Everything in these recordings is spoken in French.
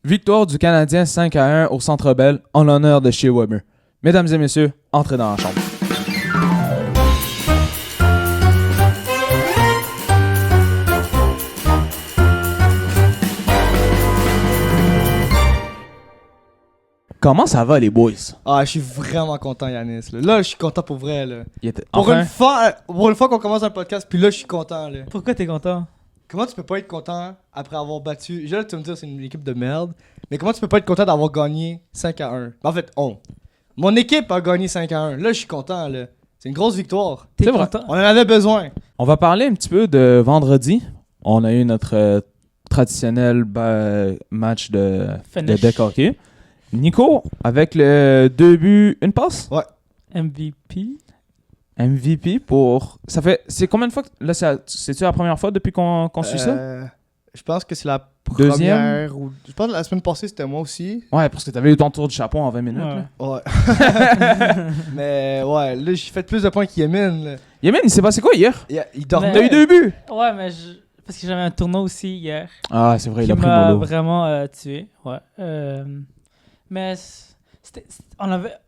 Victoire du Canadien 5-1 au Centre Bell en l'honneur de Shea Weber. Mesdames et messieurs, entrez dans la chambre. Comment ça va les boys? Ah, je suis vraiment content, Yanis. Là, je suis content pour vrai. Là. Pour, Enfin, une fois qu'on commence un podcast, puis là, je suis content. Là. Pourquoi t'es content? Comment tu peux pas être content après avoir battu... Déjà, là, tu vas me dire c'est une équipe de merde, mais comment tu peux pas être content d'avoir gagné 5-1? En fait, mon équipe a gagné 5-1. Là, je suis content. Là. C'est une grosse victoire. T'es C'est vrai. content? On en avait besoin. on va parler un petit peu de vendredi. On a eu notre traditionnel match de Finish. deck hockey. Nico, avec le 2 buts, une passe? MVP. MVP pour... Ça fait... C'est combien de fois que... Là, c'est-tu la première fois depuis qu'on suit ça? Je pense que c'est la Deuxième? première... Ou... Je pense que la semaine passée, c'était moi aussi. Ouais, parce que t'avais eu ton tour du chapeau en 20 minutes. Ouais. Là. Ouais. Mais ouais, là, j'ai fait plus de points qu'Yemin. là. Yemen, il s'est passé quoi hier? Il dormait. T'as eu 2 buts? Ouais, mais parce que j'avais un tournoi aussi hier Ah, c'est vrai, il qui a pris m'a mollo. vraiment tué. Ouais. Mais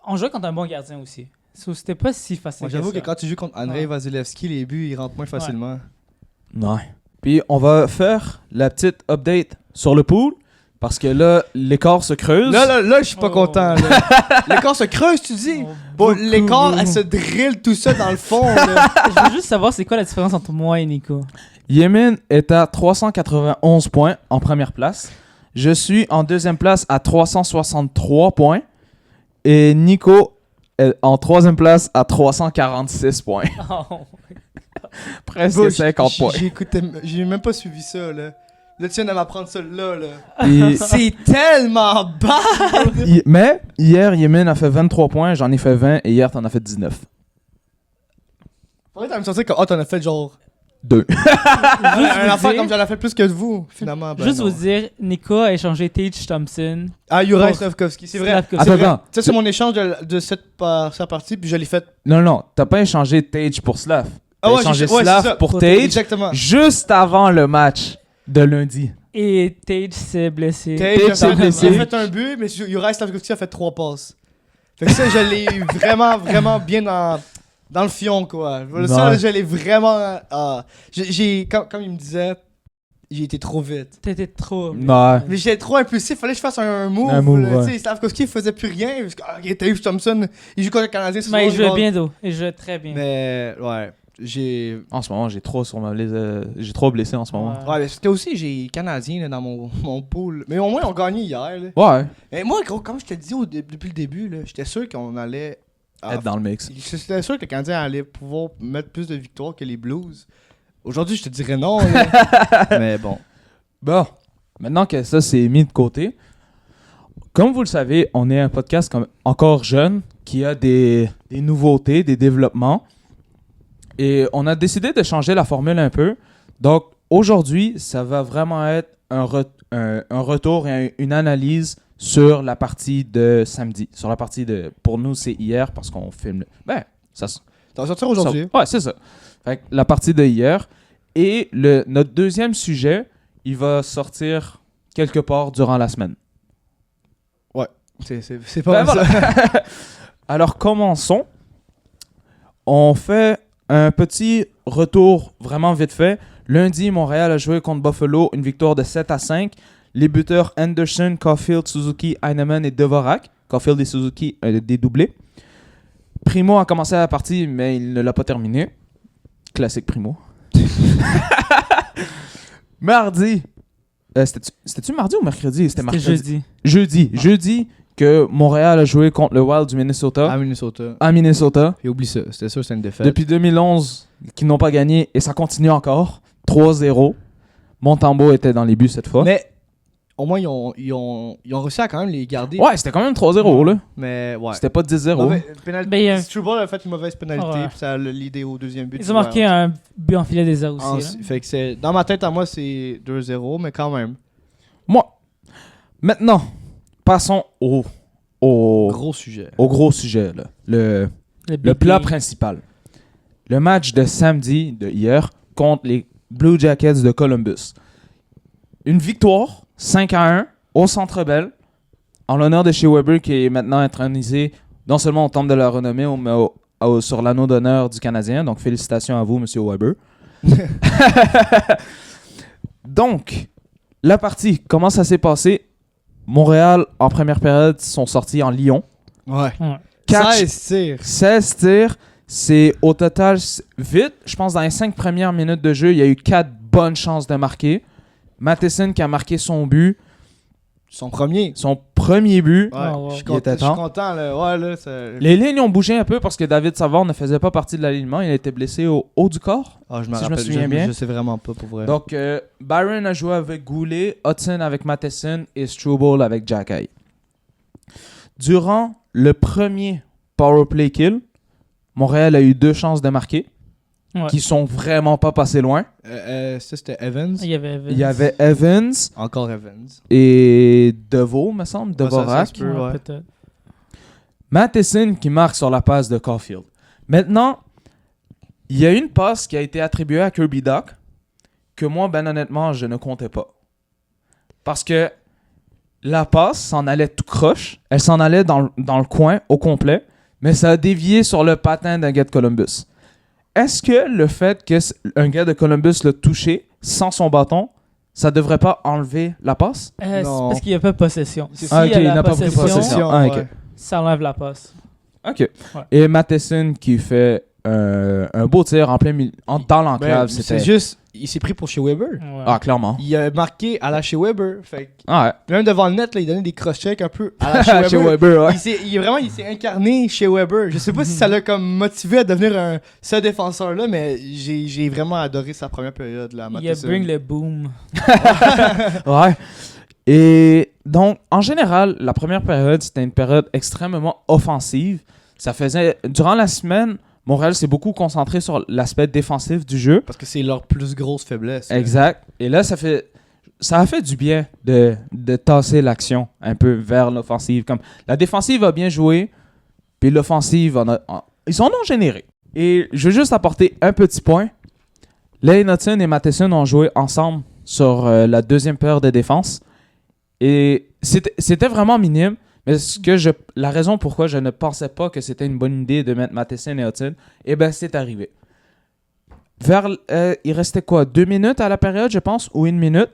on jouait contre un bon gardien aussi. So, c'était pas si facile. Moi, j'avoue que ça. quand tu joues contre Andrei Ouais. Vasilevski, les buts, ils rentrent moins facilement. Ouais. Puis on va faire la petite update sur le pool parce que là, l'écart se creuse. Là, je suis pas Oh. content. Là. L'écart se creuse, tu dis? Oh, Bon, beaucoup. l'écart, elle se drille tout ça dans le fond. Là. Je veux juste savoir c'est quoi la différence entre moi et Nico. Yemen est à 391 points en première place. Je suis en deuxième place à 363 points. Et Nico est en troisième place à 346 points. Oh. Bon, Presque 50 points. J'ai même pas suivi ça. Là tu viens de m'apprendre ça là. Et- C'est tellement bas! mais hier, Yemen a fait 23 points, j'en ai fait 20 et hier, t'en as fait 19. Faudrait me sentir que t'en as fait genre. 2. Un enfant dire- comme j'en ai fait plus que vous, finalement. Ben Juste non. vous dire, Nico a échangé Tage Thompson. Ah, Juraj pour Slavkovski, c'est vrai. Slavkovski. C'est Attends, vrai. Ça, c'est mon échange de cette partie, puis je l'ai fait. Non, t'as pas échangé Tage pour Slav. T'as échangé ouais, Slav c'est ça. pour Tage Exactement. juste avant le match de lundi. Et Tage s'est blessé. Tage s'est blessé. a fait un but, mais Juraj Slavkovski a fait 3 passes. Fait que ça, je l'ai eu vraiment, vraiment bien dans le fion, quoi. Ça, Ouais. je l'ai vraiment... comme il me disait, j'ai été trop vite. T'étais trop. Ouais. Mais j'étais trop impulsif, fallait que je fasse un move. Un move, là. ouais. Tu sais, Slavkovski, il faisait plus rien. Parce que Tage Thompson, il joue contre le Canadien. c'est Mais il souvent, jouait bien d'eau. Il jouait très bien. Mais, ouais, j'ai... En ce moment, j'ai trop blessé en ce moment. Ouais, mais c'était aussi, j'ai Canadien là, dans mon pool. Mais au moins, on gagnait hier. Là. Ouais. Mais moi, gros, comme je te dis depuis le début, là, j'étais sûr qu'on allait... Être dans le mix. J'étais sûr que le Canadien allait pouvoir mettre plus de victoires que les Blues. Aujourd'hui, je te dirais non. là. Mais bon. Bon, maintenant que ça c'est mis de côté, comme vous le savez, on est un podcast encore jeune qui a des nouveautés, des développements. Et on a décidé de changer la formule un peu. Donc aujourd'hui, ça va vraiment être un retour et une analyse sur la partie de samedi. Sur la partie de... Pour nous, c'est hier parce qu'on filme... Ça Ça va sortir aujourd'hui. Ouais, c'est ça. Fait que la partie de hier. Et notre deuxième sujet, il va sortir quelque part durant la semaine. C'est pas mal ça. Alors, commençons. On fait un petit retour vraiment vite fait. Lundi, Montréal a joué contre Buffalo, une victoire de 7-5. Les buteurs Anderson, Caulfield, Suzuki, Heinemann et Dvorak. Caulfield et Suzuki des doublés. Primo a commencé la partie, mais il ne l'a pas terminé. Classique Primo. Mardi. C'était-tu mardi ou mercredi? C'était mercredi. jeudi. Jeudi que Montréal a joué contre le Wild du Minnesota. À Minnesota. Et oublie ça. C'était sûr que c'est une défaite. Depuis 2011, qu'ils n'ont pas gagné et ça continue encore. 3-0. Montembeau était dans les buts cette fois. Mais au moins, ils ont réussi à quand même les garder. Ouais, c'était quand même 3-0 là. Mais ouais. C'était pas 10-0. Ben, Struble a fait une mauvaise pénalité, Ouais. puis ça a l'idée au deuxième but. Ils ont marqué un but en filet désert aussi. Fait que c'est... Dans ma tête, à moi, c'est 2-0, mais quand même. Maintenant, passons au Gros sujet. gros sujet. Là. Le plat principal. Le match de samedi de hier contre les Blue Jackets de Columbus. Une victoire 5-1 au Centre Bell, en l'honneur de Shea Weber, qui est maintenant intronisé non seulement au temple de la renommée, mais sur l'anneau d'honneur du Canadien. Donc, félicitations à vous, Monsieur Weber. Donc, la partie, comment ça s'est passé? Montréal, en première période, sont sortis en Lyon. Ouais. 16 tirs. 16 tirs. C'est au total, vite, je pense dans les 5 premières minutes de jeu, il y a eu 4 bonnes chances de marquer. Matheson qui a marqué son but. Son premier but. Ouais, wow. je suis Il était content là. Ouais, là, Les lignes ont bougé un peu parce que David Savard ne faisait pas partie de l'alignement. Il a été blessé au haut du corps. Ah, je me Si je me rappelle, souviens bien. Je sais vraiment pas pour vrai. Donc, Byron a joué avec Goulet, Hudson avec Matheson et Struble avec Jacky. Durant le premier powerplay kill, Montréal a eu 2 chances de marquer Ouais. qui sont vraiment pas passées loin. Ça, c'était Evans. Il y avait Evans. Il y avait Evans Encore Evans. et Deveau, me semble, Dvorak. ça se peut. Ouais, Ouais. peut-être. Matheson qui marque sur la passe de Caulfield. Maintenant, il y a une passe qui a été attribuée à Kirby Dach que moi, ben honnêtement, je ne comptais pas. Parce que la passe s'en allait tout croche. Elle s'en allait dans le coin au complet, mais ça a dévié sur le patin d'un gars de Columbus. Est-ce que le fait qu'un gars de Columbus l'a touché sans son bâton, ça devrait pas enlever la passe? C'est Non. parce qu'il n'y a pas de possession. C'est- Si Ah, ok, il y a il la n'a pas pris possession. Ah, ok. ouais. ça enlève la passe. OK. Et Matheson qui fait un beau tir en plein milieu, dans l'enclave. Ben, C'était... c'est juste, il s'est pris pour Shea Weber. Ouais. Ah, clairement. Il a marqué à la Shea Weber. Fait que Ah même devant le net, là, il donnait des cross-checks un peu à la ouais. Shea Weber. Chez Weber, ouais. Il s'est incarné chez Weber. Je sais pas si ça l'a comme motivé à devenir ce défenseur-là, mais j'ai vraiment adoré sa première période là. Il y a Bring le Boom. Ouais. Et donc, en général, la première période, c'était une période extrêmement offensive. Ça faisait... Durant la semaine, Montréal s'est beaucoup concentré sur l'aspect défensif du jeu. Parce que c'est leur plus grosse faiblesse. Exact. Et là, ça a fait du bien de tasser l'action un peu vers l'offensive. Comme la défensive a bien joué, puis l'offensive, ils en ont généré. Et je veux juste apporter un petit point. Lane Hudson et Matheson ont joué ensemble sur la deuxième paire de défense. Et c'était vraiment minime. Mais la raison pourquoi je ne pensais pas que c'était une bonne idée de mettre Matheson et Hudson, eh ben c'est arrivé. Il restait quoi? 2 minutes à la période, je pense, ou 1 minute.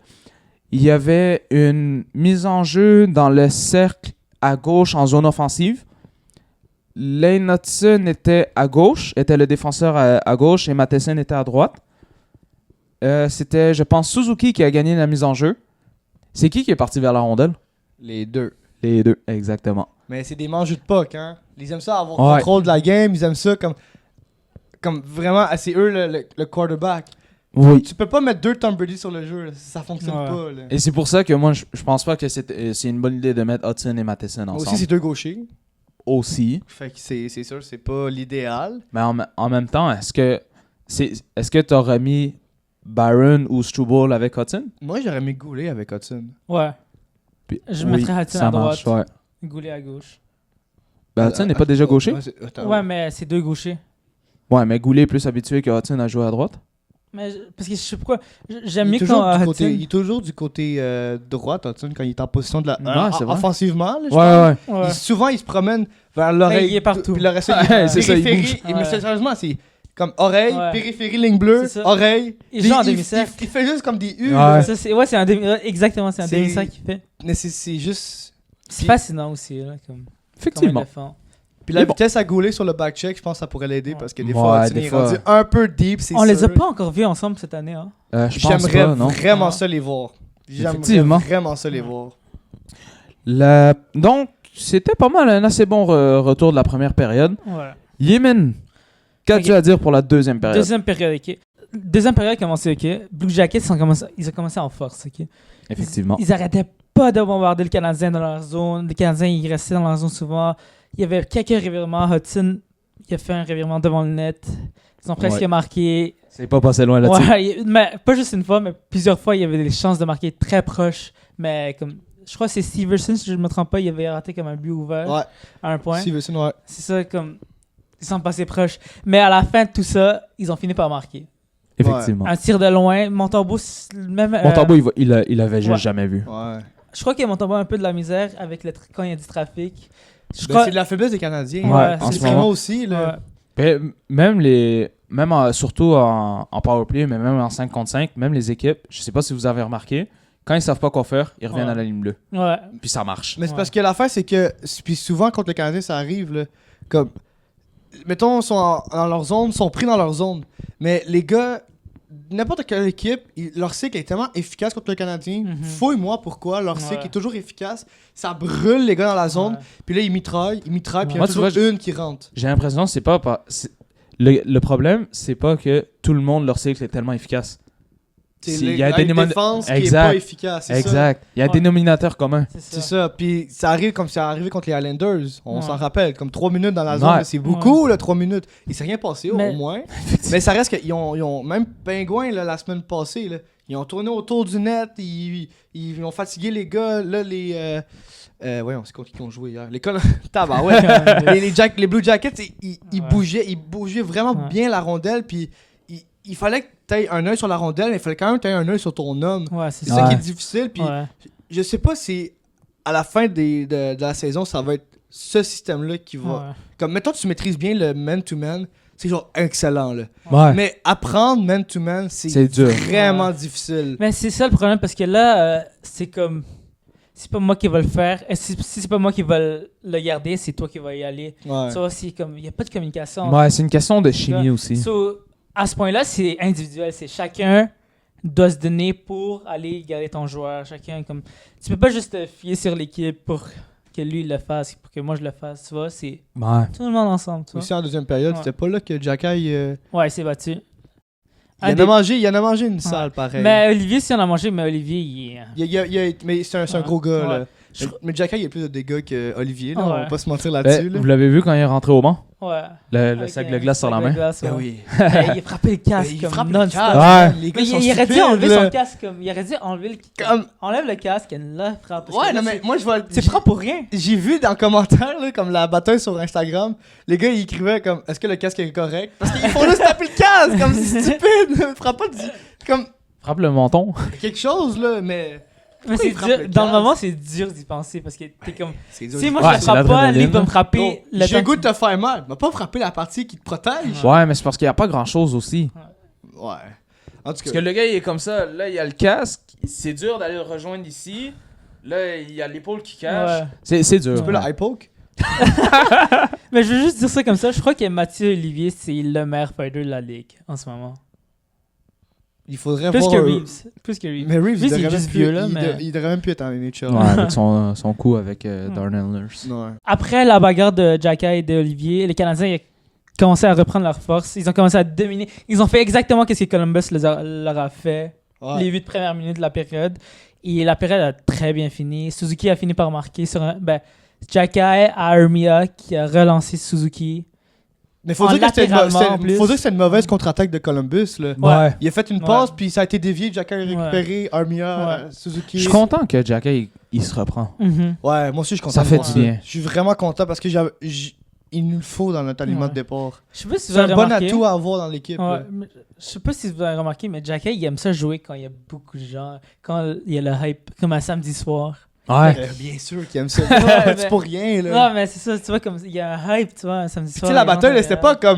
Il y avait une mise en jeu dans le cercle à gauche en zone offensive. Lane Hudson était à gauche, était le défenseur à gauche et Matheson était à droite. C'était, je pense, Suzuki qui a gagné la mise en jeu. C'est qui est parti vers la rondelle? Les deux. Les deux, exactement. Mais c'est des mangeux de puck, hein. Ils aiment ça avoir Ouais. contrôle de la game. Ils aiment ça comme vraiment, c'est eux le quarterback. Oui. Tu peux pas mettre 2 Tom Brady sur le jeu, là. Ça fonctionne Ouais. pas. Là. Et c'est pour ça que moi, je pense pas que c'est une bonne idée de mettre Hudson et Matheson Moi ensemble. aussi, c'est 2 gauchers. Aussi. Fait que c'est sûr, c'est pas l'idéal. Mais en même temps, est-ce que tu aurais mis Byron ou Struble avec Hudson? Moi, j'aurais mis Goulet avec Hudson. Ouais. Je mettrais Hudson ça à droite. marche, ouais. Goulet à gauche. Ben, Hudson n'est pas déjà gaucher? Ouais, mais c'est 2 gauchers. Ouais, mais Goulet est plus habitué que Hudson à jouer à droite. Mais parce que je sais pourquoi. J'aime Il mieux est toujours quand du Hudson. côté, il est toujours du côté droite, Hudson, quand il est en position de la. Ouais, c'est vrai. Offensivement, là, je Ouais, pense. ouais. Ouais. Souvent, il se promène vers l'oreille. il est partout. Puis le reste, il Ouais, est c'est ça, il périphérie. bouge. Mais Ouais. sérieusement, c'est comme oreille, Ouais. périphérie, ligne bleue, C'est ça. oreille. Il joue en demi-cercle. Il fait juste comme des U. Ouais. là. Ça, c'est un demi. Exactement, c'est un C'est- demi-sac qu'il fait. Mais c'est juste. C'est Puis- fascinant aussi, là. Comment il Effectivement. le fait. Puis la Mais bon. vitesse à gauler sur le back check, je pense que ça pourrait l'aider parce que des Ouais, fois, Hudson des est fois. rendu un peu deep. C'est On les a sûr. pas encore vus ensemble cette année, hein. Je pense J'aimerais pas, non? vraiment Ah. ça les voir. J'aimerais Effectivement. vraiment ça les voir. Donc, c'était pas mal un assez bon retour de la première période. Ouais. Yémen, qu'as-tu Ok. à dire pour la deuxième période? Deuxième période, ok. Deuxième période commencé, ok. Blue Jackets, ils ont commencé en force, ok. Effectivement. Ils arrêtaient pas de bombarder le Canadien dans leur zone. Les Canadiens, ils restaient dans leur zone souvent. Il y avait quelques revirements. Hudson, il a fait un revirement devant le net. Ils ont presque Ouais. marqué. C'est pas passé loin là-dessus. Ouais, mais pas juste une fois, mais plusieurs fois, il y avait des chances de marquer très proches. Mais comme, je crois que c'est Stevenson, si je ne me trompe pas, il avait raté comme un but ouvert Ouais. à un point. Stevenson, ouais. C'est ça, comme, ils sont passés proches. Mais à la fin de tout ça, ils ont fini par marquer. Effectivement. Un tir de loin, Montembeault, même. Montembeault, il avait juste Ouais. jamais vu. Ouais. Je crois qu'ils vont tomber un peu de la misère avec quand il y a du trafic. Je Ben, crois... c'est de la faiblesse des Canadiens. Ouais, en c'est ce vraiment moment. aussi. Là. Ouais. Surtout en powerplay, mais même en 5 contre 5, même les équipes, je sais pas si vous avez remarqué, quand ils savent pas quoi faire, ils reviennent Ouais. à la ligne bleue. Ouais. Puis ça marche. Mais c'est Ouais. parce que l'affaire, c'est que. Puis souvent, contre le Canadien, ça arrive. Là, comme. Mettons, ils sont dans leur zone, sont pris dans leur zone. Mais les gars, n'importe quelle équipe, leur cycle est tellement efficace contre le Canadien. Mhm. Fouille-moi pourquoi. Leur cycle Ouais. est toujours efficace. Ça brûle les gars dans la zone. Ouais. Puis là, ils mitraillent, puis il y en Moi, a tu toujours vois, une qui rentre. J'ai l'impression que c'est pas... Le problème, c'est pas que tout le monde, leur cycle est tellement efficace. Il y a une des défense qui est Exact. pas efficace. c'est ça. Exact. Il y a un Ouais. dénominateur commun. C'est ça. Puis ça arrive comme ça arrivé contre les Highlanders. On Ouais. s'en rappelle. Comme 3 minutes dans la zone, Ouais. c'est beaucoup, là, 3 minutes. Il s'est rien passé, Mais- au moins. Mais ça reste qu'ils ont même Pingouin, là, la semaine passée, là, ils ont tourné autour du net. Ils ont fatigué les gars. Là, voyons, c'est contre qui ont joué hier. Les Tabarouette. les Blue Jackets, ils Ouais. bougeaient vraiment Ouais. bien la rondelle. Puis il fallait que tu aies un œil sur la rondelle, mais il fallait quand même que tu aies un œil sur ton homme. Ouais, c'est C'est ça. ça qui Ouais. est difficile. Puis Ouais. je sais pas si à la fin de la saison, ça va être ce système-là qui va. Ouais. Comme, mettons, tu maîtrises bien le man-to-man, c'est genre excellent, là. Ouais. Mais apprendre man-to-man, c'est C'est dur. vraiment Ouais. difficile. Mais c'est ça le problème parce que là, c'est comme. C'est pas moi qui va le faire. Et si c'est pas moi qui va le garder, c'est toi qui vas y aller. Ouais. Ça, c'est comme. Il n'y a pas de communication. Ouais, c'est une question de chimie aussi. So, à ce point-là, c'est individuel. C'est chacun doit se donner pour aller garder ton joueur. Chacun, comme. Tu peux pas juste te fier sur l'équipe pour que lui il le fasse, pour que moi je le fasse. Tu vois, c'est Ouais. tout le monde ensemble. Tu vois. Aussi en deuxième période, Ouais. c'était pas là que Jacky. Ouais, il s'est battu. Il en a mangé une salle, pareil. Mais Olivier, si on a mangé, mais Olivier, il est. Mais c'est un Ouais. gros gars, là. Ouais. Je- Mais Jacky, il y a plus de dégâts que Olivier, là. Ouais. On va pas se mentir Ben, là-dessus, là. vous l'avez vu quand il est rentré au banc? Ouais. Le Avec sac un de glace sur la sac de main? glace, ouais. Ben oui. Hey, il a frappé le casque Il comme frappe le non-stop. casque. Ouais. Les gars Mais sont il aurait dû stupides, enlever là. son casque comme. Il aurait dû enlever le. Comme- Enlève le casque et là, frappe. Parce Ouais, que là, non, mais moi, je vois. c'est frappe pour rien. J'ai vu dans le commentaire, là, comme la bataille sur Instagram, les gars ils écrivaient comme est-ce que le casque est correct? Parce qu'ils font juste taper le casque, comme c'est stupide! Frappe pas comme Frappe le menton. quelque chose là, mais. Mais Pourquoi c'est il frappe dur. le Dans le casque? moment, c'est dur d'y penser parce que t'es comme. C'est Si moi Ouais, je le c'est frappe pas, l'adrénaline, lui il va me là. frapper. Bon, le j'ai le temps goût de te faire mal, m'a pas frappé la partie qui te protège. Ouais, mais c'est parce qu'il n'y a pas grand-chose aussi. Ouais. En tout Parce cas, que le gars, il est comme ça. Là, il y a le casque. C'est dur d'aller le rejoindre ici. Là, il y a l'épaule qui cache. Ouais. C'est dur. tu peux le high poke? Mais je veux juste dire ça comme ça. Je crois que Mathieu Olivier, c'est le meilleur fighter de la ligue en ce moment. Il faudrait Plus voir. que Reeves. Plus que Reeves. Mais Reeves, Lui, il c'est devrait juste même plus, vieux, là, mais- il devrait même plus être en NHL. Ouais, avec son coup avec Darnell Nurse. Ouais. Après la bagarre de Jacky et d'Olivier, les Canadiens ils ont commencé à reprendre leur force. Ils ont commencé à dominer. Ils ont fait exactement ce que Columbus leur a fait Ouais. les 8 premières minutes de la période. Et la période a très bien fini. Suzuki a fini par marquer sur un. Jacky à Armia qui a relancé Suzuki. Mais faut En dire que c'était latéralement, en plus. faut dire que c'était une mauvaise contre-attaque de Columbus là. Ouais. Il a fait une Ouais. passe puis ça a été dévié, Jacky a récupéré, Armia, Ouais. Suzuki. Je suis content que Jacky, il se reprend. Mhm. Ouais, moi aussi je suis content. Ça de fait voir du bien. Je suis vraiment content parce que il nous le faut dans notre aliment Ouais. de départ. Je sais pas si vous C'est un avez bon remarqué. atout à avoir dans l'équipe. Ouais, là. mais je sais pas si vous avez remarqué, mais Jacky, il aime ça jouer quand il y a beaucoup de gens. Quand il y a le hype, comme un samedi soir. Ouais. Bien sûr qu'il aime ça. Ouais, c'est mais- pour rien là. Non, mais c'est ça, tu vois, comme il y a un hype, tu vois, un samedi Puis soir. tu sais, la il rentre bataille, à là, c'était Montréal. pas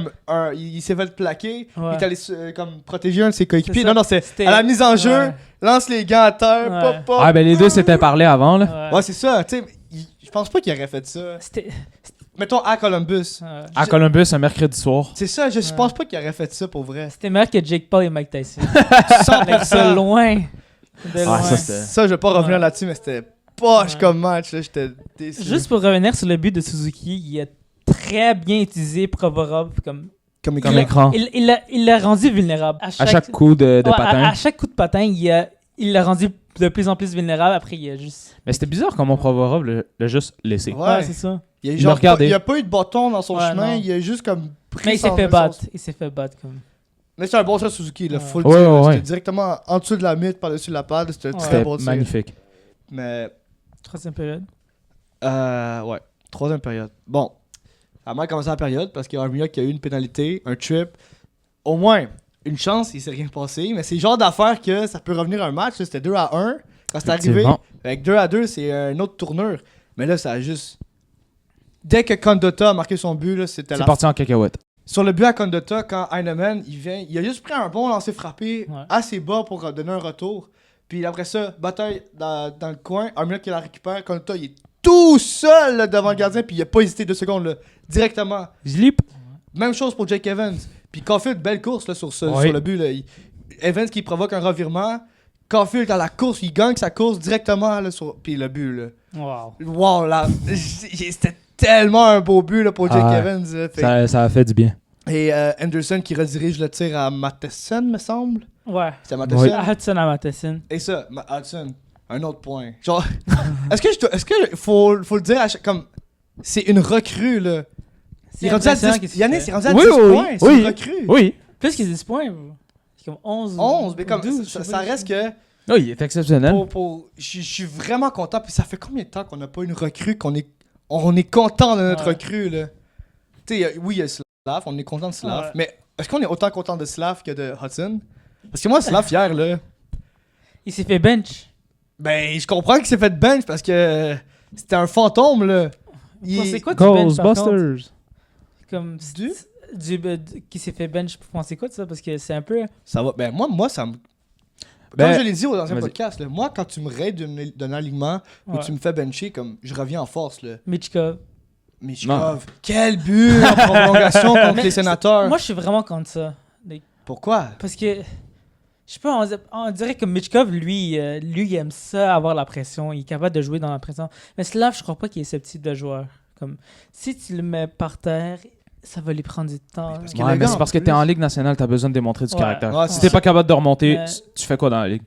comme il s'est fait plaquer, Ouais. il est allé comme protéger un de ses coéquipiers. C'est ça. Non, c'est C'était- à la mise en jeu, Ouais. lance les gants à terre, Ouais. pop, pop. Ah, ben les deux s'étaient parlé avant, là. Ouais, c'est ça, tu sais, je pense pas qu'il aurait fait ça. C'était. Mettons à Columbus. Ouais. À Columbus, un mercredi soir. C'est ça, je Ouais. pense pas qu'il aurait fait ça pour vrai. C'était meilleur que Jake Paul et Mike Tyson. 100%. De loin. De loin. ça, c'était- Ça, je vais pas revenir Ouais. là-dessus, mais c'était poche Ouais. comme match, là, j'étais déçu. Juste pour revenir sur le but de Suzuki, il a très bien utilisé Provorov comme. comme Comme écran. Il l'a rendu vulnérable. À chaque coup de Ouais, patin. à chaque coup de patin, il l'a rendu de plus en plus vulnérable. Après, il a juste. Mais c'était bizarre comment Provorov l'a juste laissé. Ouais. Ouais, c'est ça. Il a, Il genre l'a regardé. il a pas eu de bâton dans son Ouais, chemin, non. il a juste comme pris Mais il s'est son- fait son- battre. Il s'est fait battre comme. Mais c'est un bon tir Suzuki, là, Ouais. faut le Ouais, dire. ouais, là, ouais. C'était directement en dessous de la mythe, par-dessus la pad, c'était un très C'était bon tir. magnifique. Mais, Troisième période. ouais, troisième période. Bon, ça a mal commencé la période parce qu'il y a Armia qui a eu une pénalité, un trip. Au moins, une chance, il s'est rien passé, mais c'est le genre d'affaire que ça peut revenir à un match, là, c'était 2-1. Quand c'est arrivé, Effectivement. avec 2-2, c'est une autre tournure. Mais là, ça a juste... Dès que Condotta a marqué son but, là, c'était C'est parti en cacahuète. Sur le but à Condotta, quand Heinemann, il a juste pris un bon lancer frappé Ouais. assez bas pour donner un retour. Puis après ça, bataille dans le coin, Armia qui la récupère, Condotta, il est tout seul là, devant le gardien, puis il a pas hésité 2 secondes, là, directement. Zlip. Même chose pour Jake Evans. Puis Caulfield, belle course là, sur Oui. le but. Là. Evans qui provoque un revirement. Caulfield dans la course, il gagne sa course directement là, sur... Puis le but. Là. Wow. Wow, là, c'était tellement un beau but là, pour Jake Ah, Evans. Là. Fait- Ça a fait du bien. Et Anderson qui redirige le tir à Matheson, me semble. Ouais. C'est à Matheson. Oui. À Hudson à Matheson. Et ça, Hudson, un autre point. Genre, est-ce que faut le dire à chaque... Comme, c'est une recrue, là. Il est rendu à impressionnant 10... qu'est-ce qu'il Yannick, fait. c'est rendu à Oui, 10 oui, points. C'est oui. une recrue. Oui. Plus que 10 points, bro. C'est comme 11. 11, mais comme 12, ça reste que... Oui, il est exceptionnel. Je suis vraiment content. Puis ça fait combien de temps qu'on n'a pas une recrue, qu'on est content de notre Ouais. recrue, là? Tu sais, oui, il y a Slav, on est content de Slav, Ouais. mais est-ce qu'on est autant content de Slav que de Hudson? Parce que moi, Slav, hier, là, Il s'est fait bench. ben, je comprends qu'il s'est fait bench parce que c'était un fantôme, là. C'est quoi du bench, par contre? Ghostbusters. Comme qui s'est fait bench. Vous pensez quoi de ça? Parce que c'est un peu... Ça va. Ben, moi, ça me. Ben, Comme je l'ai dit dans un vas-y. podcast, là, moi, quand tu me raides d'un alignement ou Ouais. tu me fais bencher, comme je reviens en force, là. Michkov. Michkov, quel but en prolongation contre Mais les sénateurs. Moi, je suis vraiment contre ça. Pourquoi? Parce que... Je sais pas, on dirait que Michkov, lui, il aime ça, avoir la pression. Il est capable de jouer dans la pression. Mais Slav, je crois pas qu'il est ce type de joueur. Comme, si tu le mets par terre, ça va lui prendre du temps. parce que Ouais, le mais gars, c'est en parce que plus- t'es en Ligue nationale, t'as besoin de démontrer du Ouais. caractère. Ouais, Si c'est t'es ça. pas capable de remonter, Mais- tu fais quoi dans la Ligue?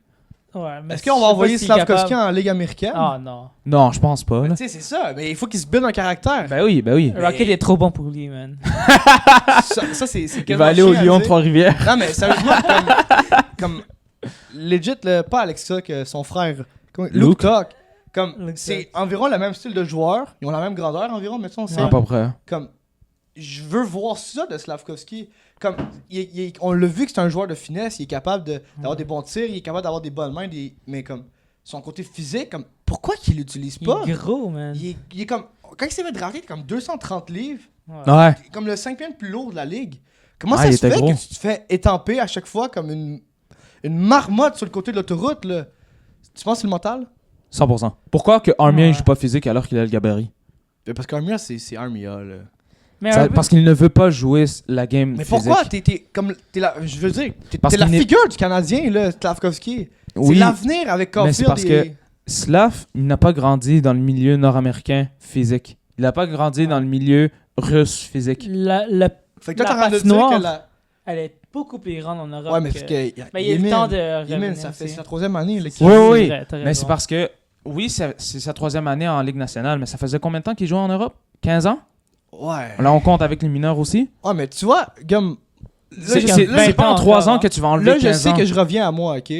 Ouais, mais Est-ce qu'on je va sais envoyer pas s'il est Slavkovski capable. en Ligue américaine? Ah non. Non, je pense pas. Mais Là. tu sais, c'est ça. Mais il faut qu'il se build un caractère. Ben oui, ben oui. Rocket est trop bon pour lui, man. Ça, c'est Il va aller au Lyon de Trois-Rivières. Non, mais sérieusement, comme legit, là, pas Alexa, que son frère, Luke Luke. Tuck, comme, Luke c'est Tuck. environ le même style de joueur. Ils ont la même grandeur environ, mais tu sais, on sait. À peu près. Comme, je veux voir ça de Slavkovski. Comme, on l'a vu que c'est un joueur de finesse, il est capable d'avoir des bons tirs, il est capable d'avoir des bonnes mains, mais comme, son côté physique, comme, pourquoi qu'il l'utilise Il pas? est gros, man. Il est comme, quand il s'est fait drafter, il est comme 230 livres. Ouais. Ouais. Comme le 5 pieds le plus lourd de la ligue. Comment Ah, ça il se était fait gros. que tu te fais étamper à chaque fois comme une marmotte sur le côté de l'autoroute, là? Tu penses que c'est le mental? 100%. Pourquoi que Armia Ouais. il joue pas physique alors qu'il a le gabarit? Parce qu'Armia, c'est Armia, là. Mais Ça- un peu- parce qu'il ne veut pas jouer la game Mais physique. pourquoi? T'es la, je veux dire, Parce t'es la qu'il n'est- figure du Canadien, là, Slavkovski. C'est Oui, l'avenir avec mais c'est Caulfield parce et... Slav, il n'a pas grandi dans le milieu nord-américain physique. Il n'a pas grandi dans le milieu russe physique. Fait que toi, la t'es en train de dire patinoire, que la... elle est beaucoup plus grande en Europe. Ouais, mais que- parce que... Mais il y a eu le temps de Yemin, revenir ça fait aussi. sa 3e année, là. C'est Oui, oui. vrai, t'as Mais raison. c'est parce que, oui, c'est sa 3e année en Ligue nationale, mais ça faisait combien de temps qu'il jouait en Europe? 15 ans? Ouais. Là, on compte avec les mineurs aussi. Ouais, mais tu vois, comme... C'est je- c'est- là, c'est pas en encore, 3 ans hein. que tu vas enlever Là, je 15 sais ans. que je reviens à moi, ok?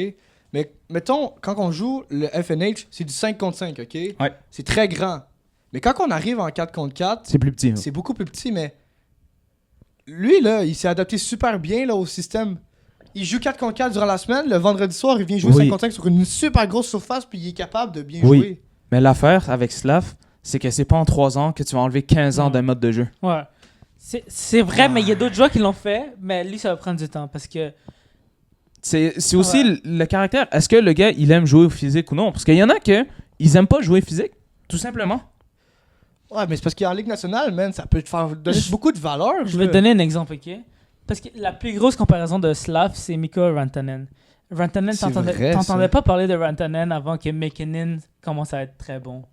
Mais mettons, quand on joue le FNH, c'est du 5 contre 5, ok? Ouais. C'est très grand. Mais quand on arrive en 4 contre 4, C'est plus petit. hein. c'est beaucoup plus petit, mais lui, là, il s'est adapté super bien là, au système. Il joue 4 contre 4 durant la semaine. Le vendredi soir, il vient jouer Oui. 5 contre 5 sur une super grosse surface, puis il est capable de bien Oui. jouer. Mais l'affaire avec Slav, c'est que c'est pas en 3 ans que tu vas enlever 15 ans Ouais. d'un mode de jeu. Ouais. C'est vrai, mais il y a d'autres joueurs qui l'ont fait, mais lui, ça va prendre du temps parce que. C'est aussi Ouais. le caractère. Est-ce que le gars, il aime jouer au physique ou non? Parce qu'il y en a que ils aiment pas jouer physique, tout simplement. Ouais, mais c'est parce qu'en Ligue nationale, man, ça peut te faire donner beaucoup de valeur. Je vais te donner un exemple, ok? Parce que la plus grosse comparaison de Slav, c'est Mikko Rantanen. Rantanen, C'est vrai, t'entendais ça. pas parler de Rantanen avant que McKinnon commence à être très bon.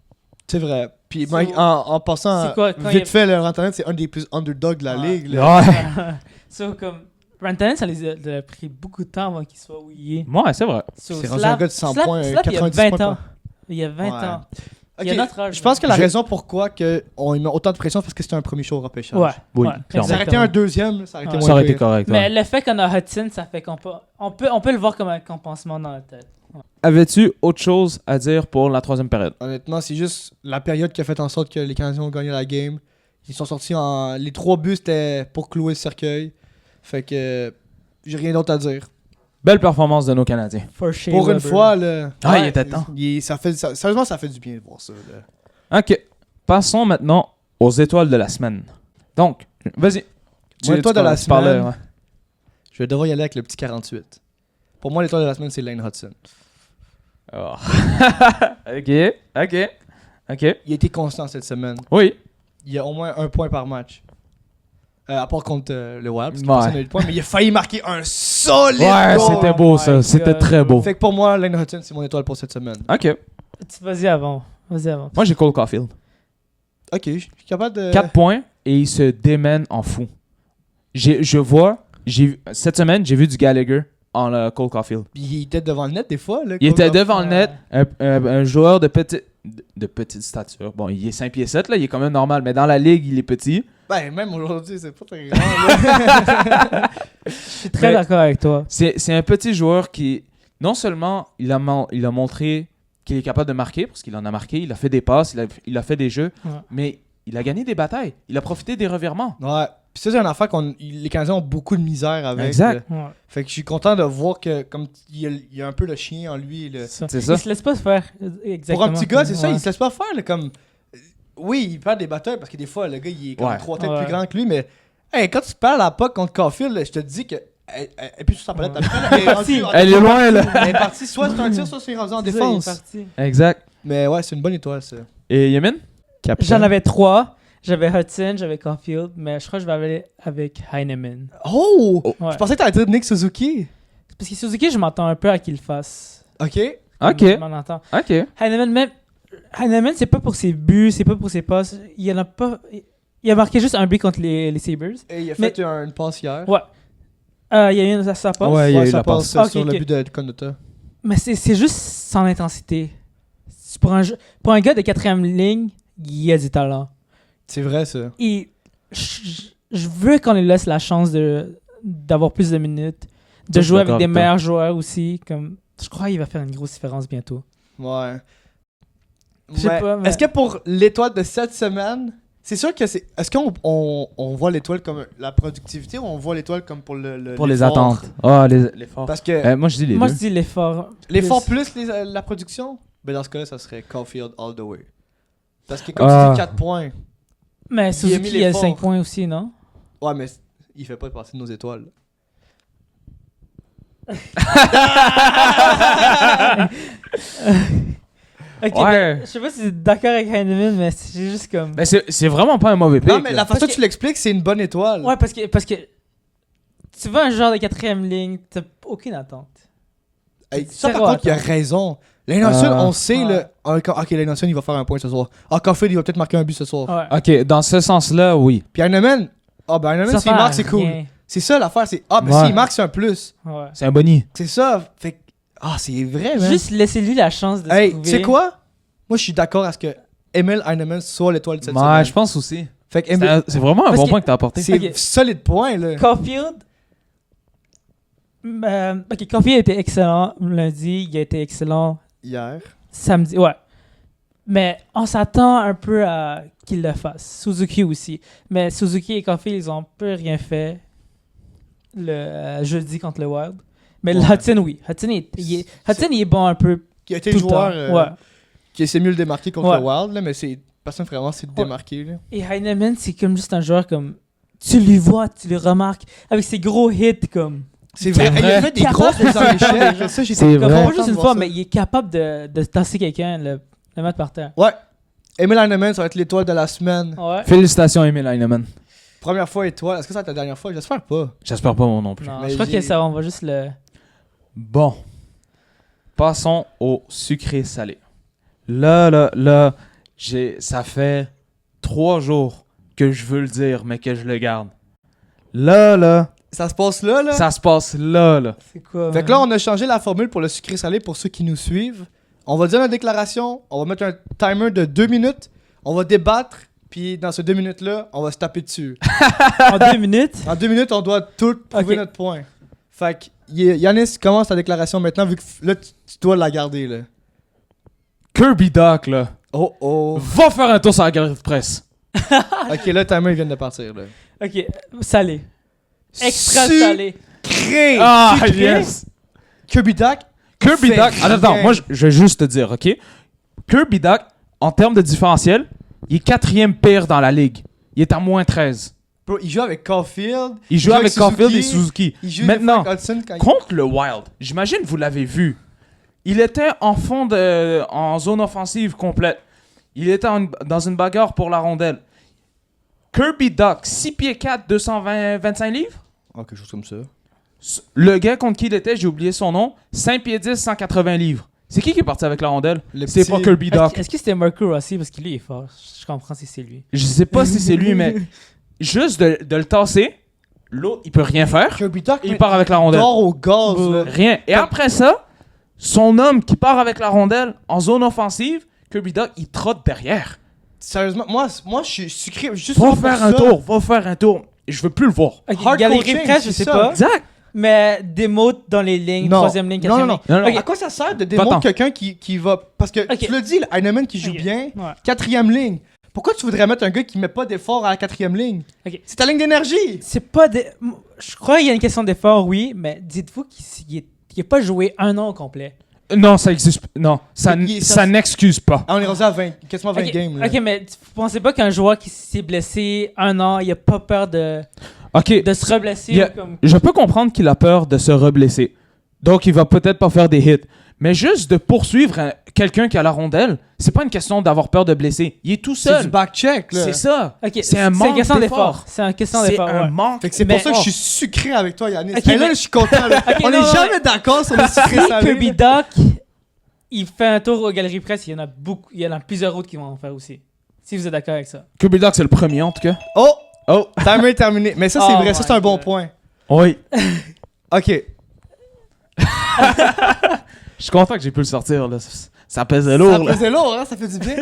C'est vrai. Puis So- Mike, en passant, C'est quoi, quand vite il- fait, le Rantanen, c'est un des plus underdogs de la Ouais. Ligue. Là. Ouais. So, comme Rantanen, ça les a pris beaucoup de temps avant qu'il soit où il est. Ouais, c'est vrai. So, C'est rendu un gars de 100 points, Slav, il y a 90 20 points ans. par- Il y a 20 Ouais. ans. Ok, Il y a notre âge. je pense que la Je- raison pourquoi on lui met autant de pression, c'est parce que c'était un premier show au repêchage. Ouais. Oui, ouais, clairement. Ça aurait été un deuxième, ça aurait été Ouais. moins Ça aurait été pire. correct. Mais ouais. le fait qu'on a Hudson, ça fait qu'on peut le voir comme un compensement dans la tête. Avais-tu autre chose à dire pour la 3e période? Honnêtement, c'est juste la période qui a fait en sorte que les Canadiens ont gagné la game. Ils sont sortis en... Les 3 buts, c'était pour clouer le cercueil. Fait que j'ai rien d'autre à dire. Belle performance de nos Canadiens. For Shea Pour une Weber. fois, là. Ah, il était temps. Sérieusement, ça fait du bien de voir ça, là. OK. Passons maintenant aux étoiles de la semaine. Donc, vas-y. Mon étoile de la tu parlais, semaine. ouais. Je vais devoir y aller avec le petit 48. Pour moi, l'étoile de la semaine, c'est Lane Hudson. Oh. OK. Il a été constant cette semaine. Oui. Il y a au moins 1 point par match. À part contre le Wild, parce que Ouais. personne n'a eu de points, mais il a failli marquer un solide Ouais, goal. c'était beau, ça. my C'était God. très beau. Fait que pour moi, Lane Hudson, c'est mon étoile pour cette semaine. OK. Vas-y avant. Moi, j'ai Cole Caulfield. Ok, je suis capable de... 4 points et il se démène en fou. Cette semaine, j'ai vu du Gallagher en Cole Caulfield. Il était devant le net des fois. Là, Il était Cole devant le net, un joueur de petite stature. Bon, il est 5 pieds 7, là, il est quand même normal, mais dans la ligue, il est petit. Ben, même aujourd'hui, c'est pas très grand. là. Je suis très Mais- d'accord avec toi. C'est un petit joueur qui, non seulement il a montré qu'il est capable de marquer, parce qu'il en a marqué, il a fait des passes, il a fait des jeux, Ouais. mais il a gagné des batailles. Il a profité des revirements. Ouais. Puis ça, c'est une affaire les Canadiens ont beaucoup de misère avec. Exact. là. Ouais. Fait que je suis content de voir que comme il y a un peu le chien en lui. Là. Ça. C'est ça. Il se laisse pas se faire. Exactement. Pour un petit gars, c'est ça, Ouais. il se laisse pas faire. Là, comme... Oui, il perd des batailles parce que des fois, le gars, il est comme Ouais. 3 têtes Ouais. plus grand que lui, mais hey, quand tu perds la puck contre Caulfield, là, je te dis que. Elle est plus sur sa palette. Elle est loin, là. Elle est partie, soit c'est un tir, soit c'est rendu en C'est ça, il est défense. parti. Exact. Mais ouais, c'est une bonne étoile, ça. Et Yemin? J'en avais 3. J'avais Hudson, j'avais Caulfield, mais je crois que je vais aller avec Heinemann. Oh! Ouais. Je pensais que t'allais dire Nick Suzuki. Parce que Suzuki, je m'entends un peu à qu'il le fasse. Ok. OK. Je m'en entends. OK. Heinemann, c'est pas pour ses buts, c'est pas pour ses passes. Il en a pas. Il a marqué juste un but contre les Sabres. Et il a Mais- fait une passe hier. Ouais. Il y a eu sa passe. Ouais, il y a eu ça la passe passe. sur Ok, le ok. but de Condota. Mais c'est juste son intensité. C'est pour un gars de 4e ligne, il a du talent. C'est vrai, ça. Et je veux qu'on lui laisse la chance d'avoir plus de minutes, de Je suis jouer avec d'accord des avec toi. meilleurs joueurs aussi. Comme, je crois qu'il va faire une grosse différence bientôt. Ouais. Je sais Ouais. pas, mais- Est-ce que pour l'étoile de cette semaine, c'est sûr que c'est. Est-ce qu'on voit l'étoile comme la productivité ou on voit l'étoile comme pour Pour les l'effort? attentes. Ah, l'effort. Parce que Moi, je dis les Moi, deux. je dis l'effort. l'effort plus. plus la production, ben dans ce cas-là, ça serait Caulfield all the way. Parce que comme Ah. tu dis 4 points, Mais Il a mis Suzuki, il a l'effort. 5 points aussi, non? ouais, mais il fait pas partie de nos étoiles. Ok, Ouais. ben, je sais pas si tu es d'accord avec Heinemann, mais c'est juste comme. Ben, c'est vraiment pas un mauvais pick. Non, mais là. la façon Parce que tu l'expliques, c'est une bonne étoile. Ouais, parce que tu vois un joueur de 4e ligne, t'as aucune attente. Hey, ça, par Zéro contre, il a attente. raison. Lane Hudson, on sait, Ouais. là. Ok, Lane Hudson, il va faire un point ce soir. Ah, Caulfield, il va peut-être marquer un but ce soir. Ouais. OK, dans ce sens-là, oui. Puis Heinemann, Heinemann, Ça s'il fait marque, c'est cool. rien. C'est ça l'affaire, c'est. Ah, mais Ouais. s'il marque, c'est un plus. Ouais. C'est un boni. C'est ça. Fait que. Ah, c'est vrai, man. Juste laissez-lui la chance de se Hey, trouver. tu sais quoi? Moi, je suis d'accord à ce que Emil Heinemann soit l'étoile de cette Ouais, semaine. je pense aussi. Fait que Emil- C'est vraiment un Parce bon que- point que t'as apporté. c'est Ok. solide point, là. Caulfield. Ok, Caulfield était excellent lundi, il a été excellent Hier. samedi. Ouais. Mais on s'attend un peu à qu'il le fasse. Suzuki aussi. Mais Suzuki et Caulfield, ils ont un peu rien fait le jeudi contre le Wild. Mais Ouais. Hudson, oui. Hudson, il est bon un peu Qui a été tout le le joueur temps. Ouais. qui s'est mieux le démarquer contre Ouais. le Wild, là, mais c'est. Personne vraiment s'est Ouais. démarqué, là. Et Heinemann, c'est comme juste un joueur comme... Tu lui vois, tu le remarques. Avec ses gros hits comme... C'est vrai. vrai. Il a fait des Capable grosses de mises en faire échec. des Ça, j'étais C'est comme vrai. Pas content juste de une voir fois, ça. mais il est capable de tasser quelqu'un, le mettre par terre. Ouais. Emil Heinemann, ça va être l'étoile de la semaine. Ouais. Félicitations, Emil Heinemann. Première fois étoile. Est-ce que ça va être la dernière fois? J'espère pas. J'espère pas moi non plus. Non, Mais je crois j'ai- que ça, on va juste le... Bon. Passons au sucré-salé. Là, ça fait 3 jours que je veux le dire, mais que je le garde. Là, Ça se passe là, là? ça se passe là. C'est quoi? Fait que là, on a changé la formule pour le sucré salé pour ceux qui nous suivent. On va dire la déclaration, on va mettre un timer de 2 minutes, on va débattre, puis dans ces 2 minutes-là, on va se taper dessus. En 2 minutes? En 2 minutes, on doit tout prouver Ok. notre point. Fait que Yannis commence ta déclaration maintenant, vu que là, tu dois la garder, là. Kirby Doc, là, Oh. va faire un tour sur la galerie de presse. Ok, là, le timer il vient de partir, là. Ok, salé. Extra Sucré! salé. Cré! Ah, Sucré? yes! Kirby Duck. Kirby fait Duck, attends, rien. moi je vais juste te dire, ok? Kirby Duck, en termes de différentiel, il est 4e pire dans la ligue. Il est à moins 13. Bro, il joue avec Caulfield. Il joue avec Caulfield et Suzuki. Suzuki. Il joue Maintenant, avec Hudson quand contre le Wild, j'imagine vous l'avez vu. Il était en zone offensive complète. Il était dans une bagarre pour la rondelle. Kirby Duck, 6 pieds 4, 225 livres. Oh, quelque chose comme ça. Le gars contre qui il était, j'ai oublié son nom, 5 pieds 10, 180 livres. C'est qui est parti avec la rondelle? C'est petit- pas Kirby Duck. Est-ce que c'était Marco Rossi? Parce que lui, il est fort. Je comprends si c'est lui. Je sais pas si c'est lui, mais juste de le tasser, l'autre, il peut rien faire. Kirby Duck, Il part avec la rondelle. dort au gaz. là. Rien. Et après ça, son homme qui part avec la rondelle en zone offensive, Kirby Duck, il trotte derrière. Sérieusement, moi je suis sucré juste Va pour faire ça. un tour, va faire un tour. Et je veux plus le voir. Ok, Hard Galerie coaching, presse, je c'est sais ça. pas. Exact. Mais des mots dans les lignes, Non. troisième ligne, Non, quatrième non, ligne. non. Ok. À quoi ça sert de Attends. démontrer quelqu'un qui va... Parce que Ok. tu l'as dit, Heinemann qui joue Ok. bien, Ouais. 4e ligne. Pourquoi tu voudrais mettre un gars qui met pas d'effort à la 4e ligne? Ok. C'est ta ligne d'énergie! C'est pas des. Je crois qu'il y a une question d'effort, oui, mais dites-vous qu'il n'a pas joué un an au complet. Non, ça existe. Non, ça, Mais ça n'excuse pas. Ah, on est rendu à 20, quasiment 20 Ok, games. Là. ok, mais vous pensez pas qu'un joueur qui s'est blessé un an, il a pas peur de Ok. se reblesser Il y a- ou comme... Je peux comprendre qu'il a peur de se reblesser. Donc, il va peut-être pas faire des hits. Mais juste de poursuivre quelqu'un qui a la rondelle, c'est pas une question d'avoir peur de blesser. Il est tout C'est seul. du back-check. Là. C'est ça. Ok, C'est un une manque question d'effort. d'effort. C'est une question C'est d'effort. un ouais. manque. Fait que c'est Mais- pour ça que je suis sucré avec toi, Yannis. Ok, Et là, mais- je suis content. Là. Ok, on non, est non, jamais d'accord sur le sucré Si salé. Kirby là. Duck, il fait un tour aux Galeries Presse, il y en a beaucoup, il y en a plusieurs autres qui vont en faire aussi. Si vous êtes d'accord avec ça. Kirby Duck, c'est le premier en tout cas. Oh! Oh. Timer est terminé. Mais ça, c'est Oh vrai. Ça, my c'est un bon God. point. Oui. OK. Je suis content que j'ai pu le sortir. Là. Ça pesait lourd. Ça là. faisait lourd, hein? Ça fait du bien.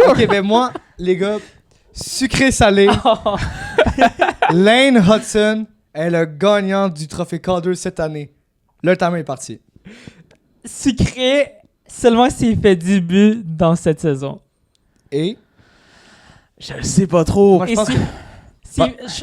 OK, ben moi, les gars, sucré-salé, Lane Hudson est le gagnant du trophée Calder cette année. Là, le timer est parti. Sucré, seulement s'il fait 10 buts dans cette saison. Et Je le sais pas trop. moi, je Et pense si- que...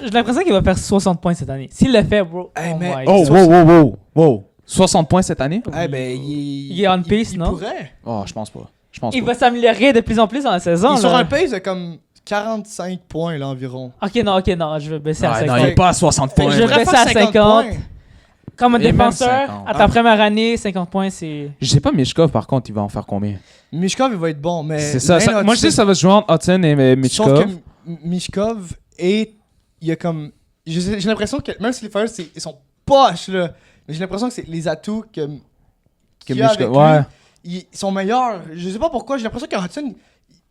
J'ai l'impression qu'il va faire 60 points cette année. S'il le fait, bro. Hey, oh mais- my Oh, God. wow. 60 points cette année? Eh ben, il est on pace, il non? pourrait. Oh, je pense pas. Je pense Il pas. va s'améliorer de plus en plus dans la saison. Il est sur là. un pace de comme 45 points, là, environ. Ok, non, je vais baisser à Ouais, 50. non, il est pas à 60 points. Je là. vais baisser à 50. points. Comme un Et même défenseur, 50. à ta première année, 50 points, c'est... Je sais pas, Mishkov, par contre, il va en faire combien? Mishkov, il va être bon, mais... C'est ça. Lane Moi, je dis que ça va se jouer entre Hudson et Sauf Mishkov. que Mishkov, et il y a comme... J'ai l'impression que, même si les Flyers, ils sont poches, là, mais j'ai l'impression que c'est les atouts que qu'il y a avec Mishkov, ouais. lui, ils sont meilleurs. Je sais pas pourquoi, j'ai l'impression que Hudson...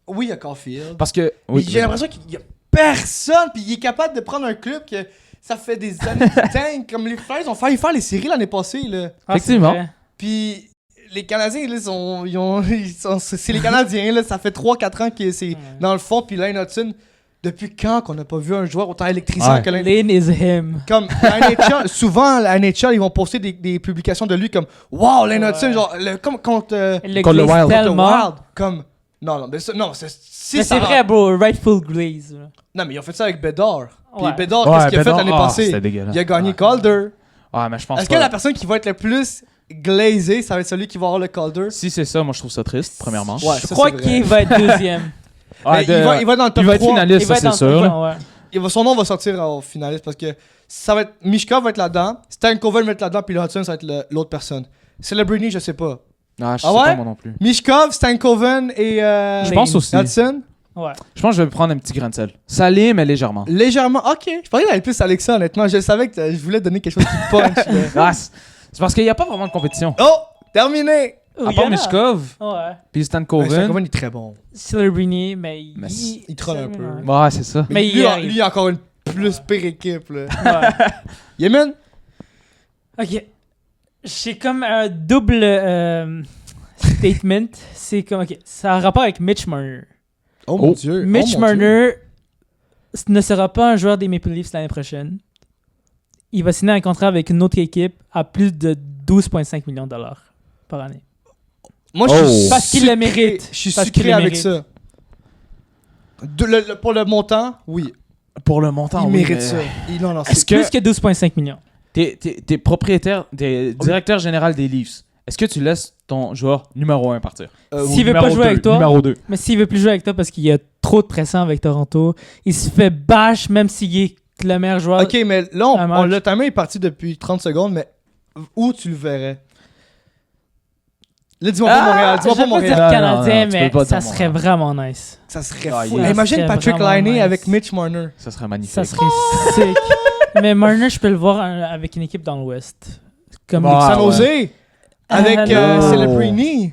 Oui, il y a Caulfield. Parce que. Mais Oui, j'ai l'impression qu'il y a personne, puis il est capable de prendre un club que ça fait des années qu'il dingue. Comme les Flyers ont failli faire les séries l'année passée, là. Ah, Effectivement. c'est vrai. Puis les Canadiens, là, c'est les Canadiens, là. Ça fait 3-4 ans que c'est dans le fond. Puis Lane Hudson, depuis quand qu'on n'a pas vu un joueur autant électrisant Ouais. que Lane? Lane is him. Comme la NHL, souvent la NHL, ils vont poster des publications de lui comme Wow, Lane Ouais. Hudson, genre, comme contre Le Contre le glaze Wild. tellement. Wild. Comme, non, mais ça, non, si Mais ça c'est rend- vrai, bro, rightful glaze. là. Non, mais ils ont fait ça avec Bedard. Puis Ouais. Bedard, qu'est-ce qu'il a fait Bedard, l'année ah, passée? c'était dégueulasse. Il a gagné Ouais. Calder. Ouais, mais je pense Est-ce pas. que la personne qui va être le plus glazée, ça va être celui qui va avoir le Calder? Si c'est ça, moi, je trouve ça triste, premièrement. Ouais, Je ça, crois c'est vrai. qu'il va être deuxième. Ouais, Mais il va dans le top il va être 3. finaliste, Il va ça, être c'est dans le sûr. top là. 1, ouais. Son nom va sortir en finaliste parce que ça va être Mishkov va être là-dedans, Stankoven va être là-dedans, puis le Hudson ça va être l'autre personne. Celebrity, je sais pas. Ah, je sais Ah ouais? pas, moi non plus. Mishkov, Stankoven et Je pense aussi. Hudson. Ouais. Je pense que je vais prendre un petit grain de sel. Salé, mais légèrement. Légèrement. Ok. Je pensais qu'il allait plus avec ça, honnêtement. Je savais que je voulais donner quelque chose qui punch. là. Ah, c'est parce qu'il n'y a pas vraiment de compétition. Oh! Terminé! Oh, À il y part en a. Mishkov, Ouais. puis Stan Ouais, Coven. Stankoven est très bon. Celebrini, mais Mais il troll un peu. Ouais, c'est ça. Mais lui, il a, arrive. lui, il a encore une plus pire équipe. Là. Ouais. Yemen? Ok. J'ai comme un double statement. C'est comme, ok, ça a un rapport avec Mitch Marner. Oh, mon dieu. Mitch Marner ne sera pas un joueur des Maple Leafs l'année prochaine. Il va signer un contrat avec une autre équipe à plus de 12,5 millions de dollars par année. Moi, je Oh. suis Parce qu'il le sucré. mérite. Je suis Parce qu'il sucré le avec mérite. ça. Pour le montant, oui. Pour le montant, Il oui, mérite mais- ça. Non, Est-ce c'est que- Plus que 12,5 millions. T'es propriétaire, t'es directeur général des Leafs. Est-ce que tu laisses ton joueur numéro 1 partir? S'il veut pas jouer avec toi, Numéro 2. mais s'il veut plus jouer avec toi parce qu'il y a trop de pression avec Toronto, il se fait bash même s'il est le meilleur joueur. Ok, mais là, Un match. le timer est parti depuis 30 secondes, mais où tu le verrais? Là, dis-moi pas Montréal. Dis-moi pas J'aime pas dire Montréal. Canadien, Non, tu mais peux pas ça dire serait Montréal. vraiment nice. Ça serait Ah, fou. yes. Imagine Ça serait Patrick vraiment Laine nice. avec Mitch Marner. Ça serait magnifique. Ça serait sick. Mais Marner, je peux le voir avec une équipe dans l'Ouest. Comme Bon, les San ouais. Jose avec Oh. Celebrini.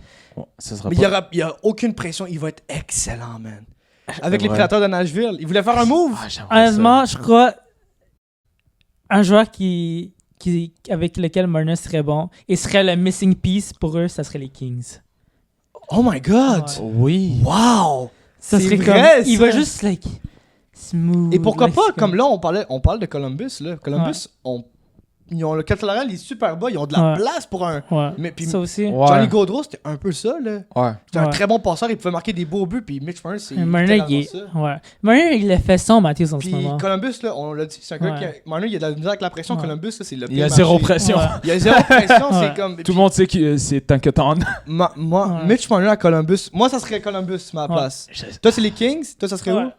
Ça serait Mais pas... il y a aucune pression. Il va être excellent, man. Avec les vrai. Prédateurs de Nashville. Il voulait faire un move. Ah, j'aimerais ça. Honnêtement, je crois un joueur avec lequel Marner serait bon et serait le missing piece pour eux, ça serait les Kings. Oh my God. Ouais. Oui. Wow. Ça C'est serait vrai, comme il ça. va juste like smooth. Et pourquoi like, pas, c'est comme là, on parle de Columbus. Là. Columbus, ils ont le capital salarial, il est super bas. Ils ont de la Ouais. place pour un. Ouais. Mais puis, Ça aussi. Ouais. Johnny Gaudreau, c'était un peu ça. Là. Ouais. C'était un Ouais. très bon passeur. Il pouvait marquer des beaux buts. Puis Mitch Marner, c'est. Marner, il est... Ouais. Marner, il a fait son Matthews en ce Puis moment. Columbus, là, on l'a dit, c'est un gars Ouais. qui a. Marner, il a de la misère avec la pression. Ouais. Columbus, là, c'est le Il y a pire zéro marché. pression. Ouais. Il y a zéro pression, Ouais. c'est comme. Tout le monde sait que c'est Tanketon. Moi, Ouais. Mitch Marner à Columbus. Moi, ça serait Columbus, ma Ouais. place. Toi, c'est les Kings. Toi, ça serait Ouais. où?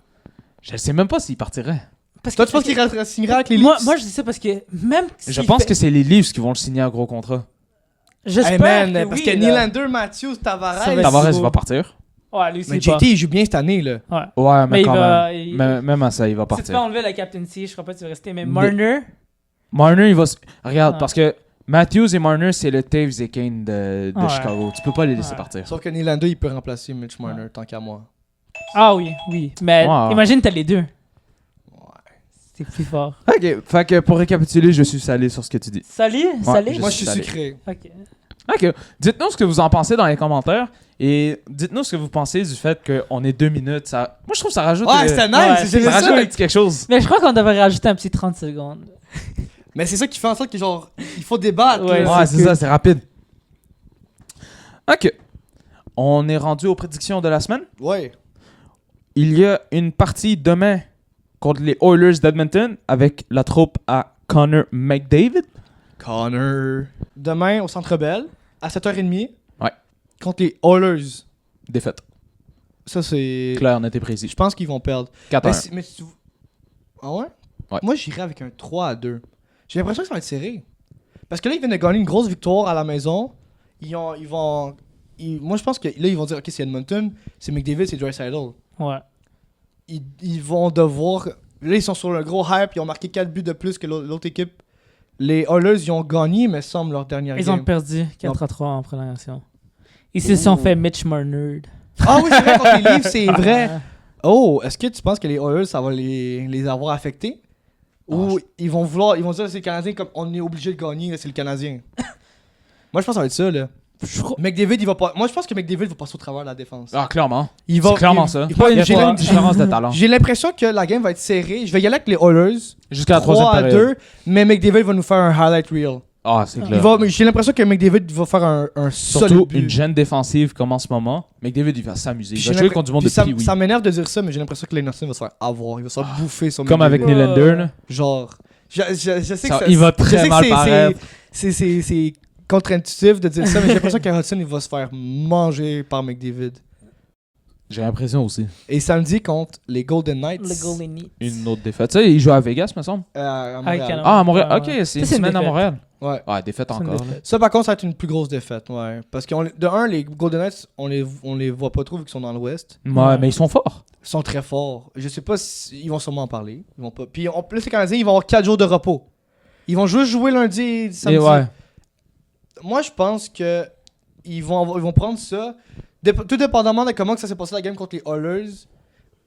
Je sais même pas s'il partirait. Parce Toi, tu penses qu'il signerait avec les Leafs? moi, je dis ça parce que même Je pense que c'est les Leafs qui vont le signer à gros contrat. J'espère Hey man, que parce oui, que là. Nylander, Matthews, Tavares. Ça va être Tavares, beau. il va partir. Ouais, lui, c'est Mais pas. JT, il joue bien cette année, là. Ouais. Ouais, mais Mais il quand va... même. il- Même à ça, il va Si tu peux partir. enlever la captaincy, je crois pas que tu vas rester. Mais Mais- Marner... Marner, il va... Regarde, Ouais. parce que Matthews et Marner, c'est le Taves et Kane de Ouais. Chicago. Tu peux pas les laisser Ouais. partir. Sauf que Nylander, il peut remplacer Mitch Marner, tant qu'à moi. Ah oui, oui. Mais Ouais. imagine, t'as les deux. C'est plus fort. Ok, fait que pour récapituler, je suis salé sur ce que tu dis. Salé? Salé? je Moi, je suis salé. sucré. Ok. Ok, dites-nous ce que vous en pensez dans les commentaires et dites-nous ce que vous pensez du fait qu'on est 2 minutes. Ça... Moi, je trouve que ça rajoute, Ouais, c'était nice, Ouais, j'ai ça aimé rajoute ça. un petit quelque chose. Mais je crois qu'on devrait rajouter un petit 30 secondes. Mais c'est ça qui fait en sorte que, genre, il faut débattre. Ouais, là. Ouais, c'est c'est que- ça, c'est rapide. Ok, on est rendu aux prédictions de la semaine. Ouais. Il y a une partie demain contre les Oilers d'Edmonton avec la troupe à Connor McDavid. Connor. Demain, au Centre Bell, à 7h30. Ouais. Contre les Oilers. Défaite. Ça, c'est. Clair, net et précis. Je pense qu'ils vont perdre. 4-1. Mais Ah ouais? Ouais. Moi, j'irais avec un 3-2. J'ai l'impression que ça va être serré. Parce que là, ils viennent de gagner une grosse victoire à la maison. Moi, je pense que là, ils vont dire, OK, c'est Edmonton, c'est McDavid, c'est Draisaitl. Ouais. Ils vont devoir... Là, ils sont sur le gros hype. Ils ont marqué 4 buts de plus que l'autre équipe. Les Oilers, ils ont gagné, mais semble leur dernière Ils game. ont perdu 4-3 en prolongation. Ils se sont fait Mitch Marner. Ah oui, c'est vrai, contre les Leafs, c'est vrai. Ouais. Oh, est-ce que tu penses que les Oilers, ça va les avoir affectés? Ou ils vont dire c'est le Canadien comme on est obligé de gagner, là, c'est le Canadien. Moi, je pense que ça va être ça, là. McDavid, il va pas. Moi, je pense que McDavid va passer au travers de la défense. Ah, clairement. Il C'est clairement ça. il Il y a j'ai pas l'im- une différence de talent. J'ai l'impression que la game va être serrée. Je vais y aller avec les Oilers. Jusqu'à la 3 troisième à période. 2, mais McDavid va nous faire un highlight reel. Ah, c'est clair. J'ai l'impression que McDavid va faire un Surtout solide but. une jeune défensive comme en ce moment. McDavid, il va s'amuser. Il Puis va j'ai jouer l'impr- contre du monde puis de ça, Pee-Wee. ça m'énerve de dire ça, mais j'ai l'impression que Larson va se faire avoir. Il va se faire bouffer sur Comme avec McDavid. Nylander. là. Genre, je sais que Ça- ça, il va je très sais que mal c'est- paraître. c'est contre-intuitif de dire ça, mais j'ai l'impression que Hudson il va se faire manger par McDavid. J'ai l'impression aussi. Et samedi contre les Golden Knights. Le Golden Knights. Une autre défaite. Tu sais, il joue à Vegas, me semble. À Montréal. Canada. Ah, à Montréal. Ouais, Ok, ouais. c'est une Ça, c'est une semaine à défaite. Montréal. Ouais. Ouais, défaite C'est une encore. là. défaite. Ça, par contre, ça va être une plus grosse défaite. Ouais. Parce que, de un, les Golden Knights, on les voit pas trop vu qu'ils sont dans l'Ouest. Ouais, mais ils sont forts. Ils sont très forts. Je sais pas si. Ils vont sûrement en parler. Ils vont pas. Puis, en plus, les Canadiens, ils vont avoir 4 jours de repos. Ils vont juste jouer lundi et samedi. Et ouais. Moi, je pense que ils vont prendre ça. Tout dépendamment de comment que ça s'est passé la game contre les Oilers.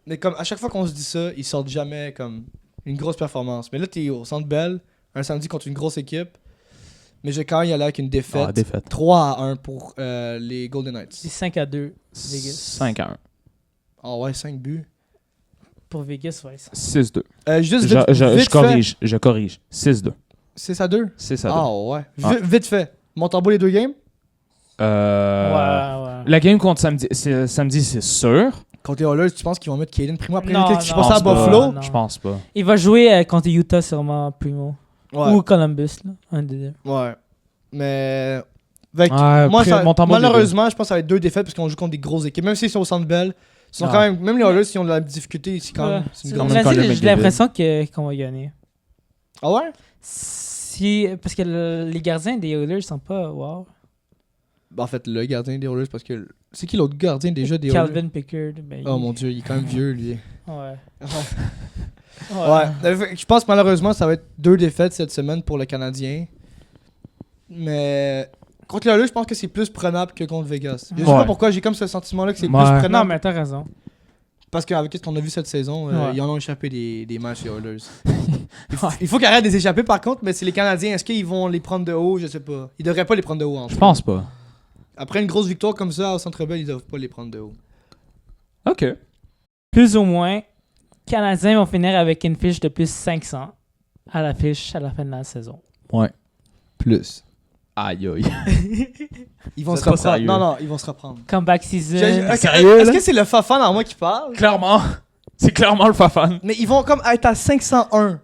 Mais comme à chaque fois qu'on se dit ça, ils sortent jamais comme une grosse performance. Mais là, t'es au Centre Bell, un samedi contre une grosse équipe. Mais j'ai quand même y aller avec une défaite. Ah, défaite. 3-1 pour les Golden C'est Knights. 5-2 Vegas. 5-1. Ah ouais, 5 buts. Pour Vegas, ouais. 6-2. Juste Je, vite, je- vite je corrige. Je corrige. 6-2. fait. 6-2. 6-2. Ah ouais. Ah. Vite fait. Montembeau les deux games. Ouais, ouais. La game contre samedi, c'est sûr. Contre les Oilers, tu penses qu'ils vont mettre Caden Primo après Non, ce qui s'est non, passé à je pense Buffalo? pas. Je pense pas. Il va jouer contre Utah sûrement, Primo. Ouais. Ou Columbus, là. Un des deux. Ouais. Mais. Fait que Ouais, moi, ça, montant mot des malheureusement, je pense que ça va être 2 défaites parce qu'on joue contre des grosses équipes. Même s'ils sont au Centre Bell, ils sont Ah. quand même les Oilers, s'ils ont de la difficulté, c'est quand même. Ouais. c'est une quand grande- même J'ai McDavid. l'impression qu'on va gagner. Ah ouais? Parce que les gardiens des Oilers sont pas wow. Ben, en fait, le gardien des Oilers, parce que. C'est qui l'autre gardien déjà des Oilers? Calvin Pickard. Ben, Oh mon dieu, il est quand même vieux, lui. Ouais. Ouais. Fait que je pense que malheureusement, ça va être 2 défaites cette semaine pour le Canadien. Mais. Contre les Oilers, je pense que c'est plus prenable que contre Vegas. Je sais Ouais. pas pourquoi, j'ai comme ce sentiment-là que c'est Ouais. plus Non, prenable. mais t'as raison. Parce qu'avec ce qu'on a vu cette saison, Ouais. ils en ont échappé des matchs, les Oilers. Il faut qu'ils arrêtent de les échapper par contre, mais c'est les Canadiens. Est-ce qu'ils vont les prendre de haut? Je sais pas. Ils devraient pas les prendre de haut en Je fait. pense pas. Après une grosse victoire comme ça au Centre Bell, ils doivent pas les prendre de haut. Ok. Plus ou moins, Canadiens vont finir avec une fiche de plus 500 à la fiche à la fin de la saison. Ouais. Plus. Aïe aïe. Ils vont Vous se êtes pas reprendre. sérieux. Non, ils vont se reprendre. Comeback season. Sérieux, Est-ce là? que c'est le Fafan en moi qui parle? Clairement. C'est clairement le Fafan. Mais ils vont comme être à 501.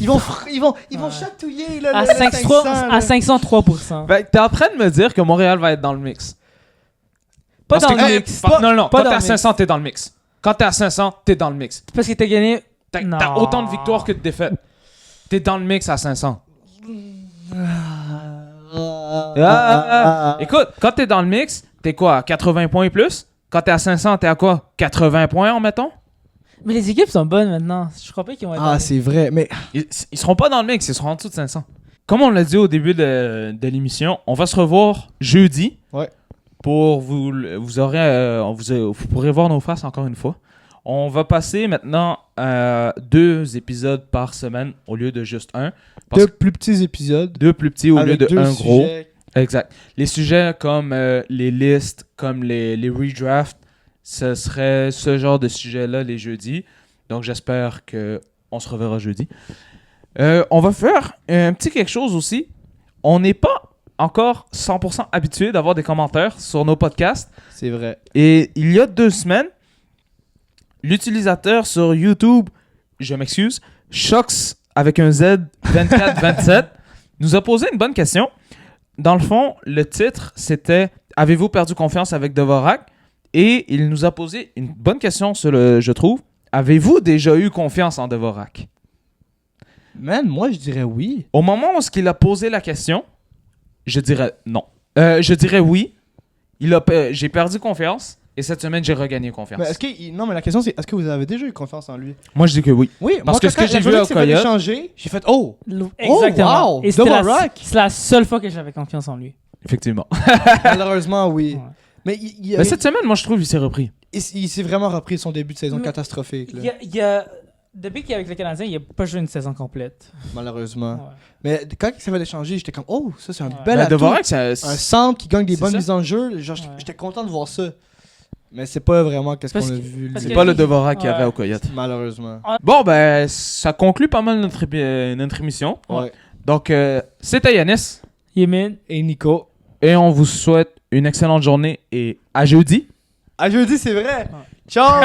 Ils vont Ouais. chatouiller là, À le 503 500, à 503%. Ben, t'es en train de me dire que Montréal va être dans le mix. Pas Parce dans que- le mix. Non, pas quand dans t'es à le mix. 500, t'es dans le mix. Quand t'es à 500, t'es dans le mix. Parce que t'as gagné. T'as Non. autant de victoires que de défaites. T'es dans le mix à 500. Écoute, quand t'es dans le mix, t'es quoi, à 80 points et plus? Quand t'es à 500, t'es à quoi? 80 points, en mettons? Mais les équipes sont bonnes maintenant. Je crois pas qu'ils vont être. dans Ah, le- c'est vrai. Mais Ils seront pas dans le mix, ils seront en dessous de 500. Comme on l'a dit au début de l'émission, on va se revoir jeudi. Ouais. Pour vous pourrez voir nos faces encore une fois. On va passer maintenant à 2 épisodes par semaine au lieu de juste un. Parce 2 plus petits épisodes. 2 plus petits au lieu avec de 2 un gros. sujets. Exact. Les sujets comme les listes, comme les redrafts, ce serait ce genre de sujet-là les jeudis. Donc j'espère qu'on se reverra jeudi. On va faire un petit quelque chose aussi. On n'est pas encore 100% habitué d'avoir des commentaires sur nos podcasts. C'est vrai. Et il y a 2 semaines, l'utilisateur sur YouTube, je m'excuse, Shox avec un Z 2427, nous a posé une bonne question. Dans le fond, le titre, c'était « Avez-vous perdu confiance avec Dvorak ?» Et il nous a posé une bonne question sur le « Je trouve ». Avez-vous déjà eu confiance en Dvorak? Man, moi je dirais oui. Au moment où il a posé la question, je dirais non. Je dirais oui. J'ai perdu confiance et cette semaine, j'ai regagné confiance. Mais non, mais la question c'est est-ce que vous avez déjà eu confiance en lui? Moi, je dis que oui. Oui, Parce que ce que j'ai vu à Coyote- changer, j'ai fait oh. Exactement. wow! Et c'était Dvorak! c'est la seule fois que j'avais confiance en lui. Effectivement. Malheureusement oui. Ouais. Mais Mais cette semaine, moi, je trouve qu'il s'est repris. il s'est vraiment repris son début de saison Mais- catastrophique là. Il y a- depuis qu'il est avec le Canadien, il a pas joué une saison complète. Malheureusement. Ouais. Mais quand il s'est fait échanger, j'étais comme oh, ça c'est un Ouais. bel Mais atout. Dvorak, Un centre qui gagne des C'est bonnes ça. mises en jeu, genre, Ouais. j'étais content de voir ça. Mais c'est pas vraiment qu'est-ce Parce qu'on a que- vu. parce c'est lui. pas le Dvorak qu'il y Ouais. avait au Coyote. Malheureusement. Bon, ben, ça conclut pas mal notre émission. Ouais. Donc, c'était Yanis. Yémin. Et Nico. Et on vous souhaite une excellente journée et à jeudi. À jeudi, c'est vrai. Ciao.